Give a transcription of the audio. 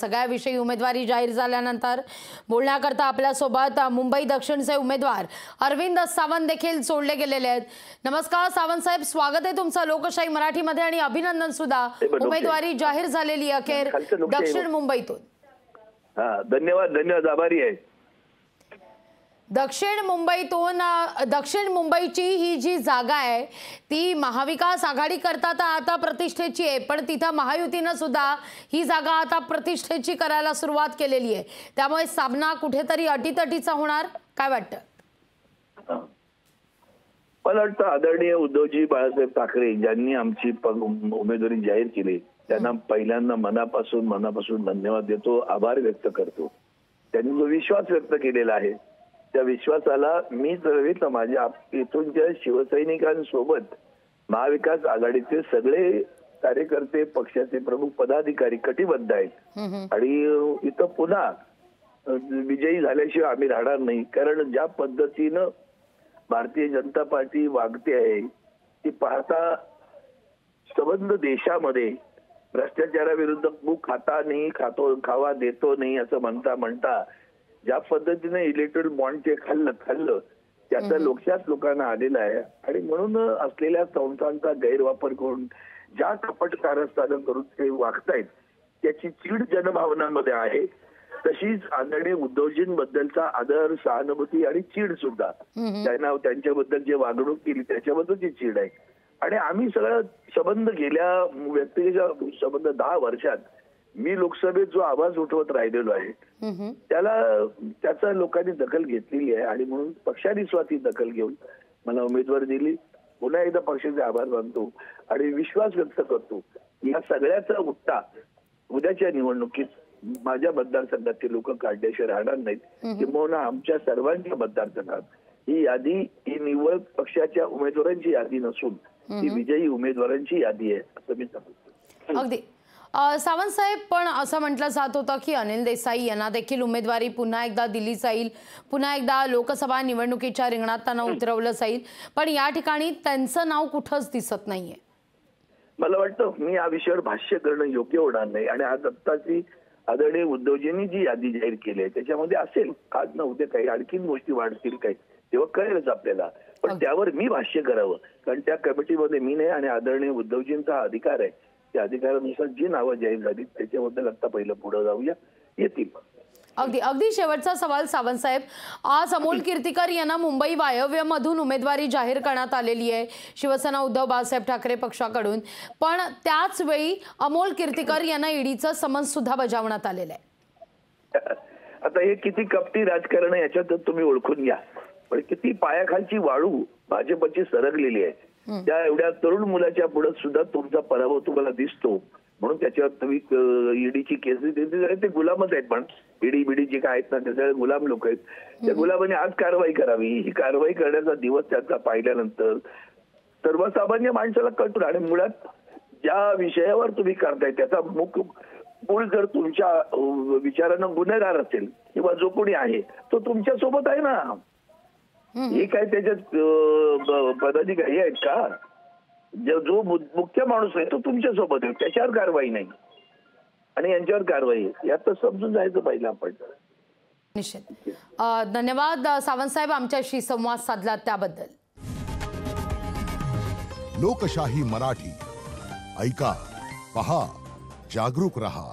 सगळ्याविषयी उमेदवारी जाहीर झाल्यानंतर बोलण्याकरता आपल्यासोबत मुंबई दक्षिणचे उमेदवार अरविंद सावंत देखील जोडले गेलेले आहेत। नमस्कार सावंत साहेब, स्वागत आहे तुमचं लोकशाही मराठीमध्ये आणि अभिनंदन सुद्धा। उमेदवारी जाहीर झालेली अखेर दक्षिण मुंबईतून। धन्यवाद आभारी आहे। दक्षिण मुंबईची ही जी जागा आहे ती महाविकास आघाडी करता आता प्रतिष्ठेची आहे, पण तिथं महायुतीनं सुद्धा ही जागा आता प्रतिष्ठेची करायला सुरुवात केलेली आहे। त्यामुळे सामना कुठेतरी अटीतटीचा होणार, काय वाटतं? मला वाटतं आदरणीय उद्धवजी बाळासाहेब ठाकरे ज्यांनी आमची उमेदवारी जाहीर केली त्यांना पहिल्यांदा मनापासून धन्यवाद देतो, आभार व्यक्त करतो। त्यांनी जो विश्वास व्यक्त केलेला आहे त्या विश्वासाला मी जर माझ्या इथूनच्या शिवसैनिकांसोबत महाविकास आघाडीचे सगळे कार्यकर्ते, पक्षाचे प्रमुख पदाधिकारी कटिबद्ध आहेत आणि इथं पुन्हा विजयी झाल्याशिवाय आम्ही राहणार नाही। कारण ज्या पद्धतीनं भारतीय जनता पार्टी वागते आहे ती पाहता संबंध देशामध्ये भ्रष्टाचाराविरुद्ध मूक खाता नाही, खावा देतो नाही असं म्हणता ज्या पद्धतीने इलेक्ट्रल बॉन्डचे खाल्लं त्याचा लक्षात लोकांना आलेला आहे आणि म्हणून असलेल्या संस्थांचा गैरवापर करून ज्या कपट कारस्थानं करून ते वागतायत त्याची चीड जनभावनांमध्ये आहे। तशीच आदरणीय उद्धवजींबद्दलचा आदर, सहानुभूती आणि चीड सुद्धा त्यांना त्यांच्याबद्दल जे वागणूक केली त्याच्याबद्दलची चीड आहे। आणि आम्ही सगळं संबंध गेल्या व्यक्तिगत संबंध 10 वर्षात मी लोकसभेत जो आवाज उठवत राहिलेलो आहे त्याचा लोकांनी दखल घेतलेली आहे आणि म्हणून पक्षाने स्वतः दखल घेऊन मला उमेदवारी दिली। पुन्हा एकदा पक्षाचे आभार मानतो आणि विश्वास व्यक्त करतो या सगळ्याचा उत्ता उद्याच्या निवडणुकीत माझ्या मतदारसंघातील लोक काढल्याशिवाय राहणार नाहीत। किंबहुना आमच्या सर्वांच्या मतदारसंघात ही यादी ही निवड पक्षाच्या उमेदवारांची यादी नसून ती विजयी उमेदवारांची यादी आहे असं मी सांगतो। अगदी सावंत साहेब, पण असं म्हटलं जात होतं की अनिल देसाई यांना देखील उमेदवारी पुन्हा एकदा दिली जाईल, पुन्हा एकदा लोकसभा निवडणुकीच्या रिंगणात त्यांना उतरवलं जाईल, पण या ठिकाणी त्यांचं नाव कुठंच दिसत नाहीये। मला वाटतं मी या विषयावर भाष्य करणं योग्य होणार नाही आणि आज आत्ताची आदरणीय उद्धवजींनी जी यादी जाहीर केली आहे त्याच्यामध्ये असेल आज ना उद्या काही आणखीन गोष्टी वाढतील काही तेव्हा कळेलच आपल्याला, पण त्यावर मी भाष्य करावं कारण त्या कमिटीमध्ये मी नाही आणि आदरणीय उद्धवजींचा अधिकार आहे। त्या अधिकारानुसार जी नावं जाहीर झाली त्याच्याबद्दल आता पहिलं पुढे जाऊया, येतील। अगदी शेवटचा सवाल सावंत साहेब, आज अमोल कीर्तिकर यांना मुंबई वायव्यमधून उमेदवारी जाहीर करण्यात आलेली आहे शिवसेना उद्धव बाळासाहेब ठाकरे पक्षाकडून, पण त्याच वेळी अमोल कीर्तिकर यांना ईडीचं समन्स सुद्धा बजावण्यात आलेलं आहे। आता हे किती कपटी राजकारण आहे याच्यात तुम्ही ओळखून घ्या, पण किती पायाखालची वाळू भाजपची सरकलेली आहे। त्या एवढ्या तरुण मुलाच्या पुढे सुद्धा तुमचा पराभव तुम्हाला दिसतो म्हणून त्याच्यावर तुम्ही ईडीची केस ते गुलामच आहेत, पण ईडी बीडी जे काय आहेत ना ते सगळे गुलाम लोक आहेत। त्या गुलामाने आज कारवाई करावी, ही कारवाई करण्याचा दिवस त्यांचा पाहिल्यानंतर सर्वसामान्य माणसाला कळतो आणि मुळात ज्या विषयावर तुम्ही करताय त्याचा मूळ जर तुमच्या विचारानं गुन्हेगार असेल किंवा जो कोणी आहे तो तुमच्या सोबत आहे ना, हे काय त्याच्यात पदाधिकारी आहेत का? जो मुख्य माणूस आहे तो तुमच्या सोबत आहे, त्याच्यावर कारवाई नाही आणि यांच्यावर कारवाई यात समजून जायचं पाहिजे आपण। निश्चित धन्यवाद सावंत साहेब आमच्याशी संवाद साधला त्याबद्दल। लोकशाही मराठी ऐका, पहा, जागरूक रहा।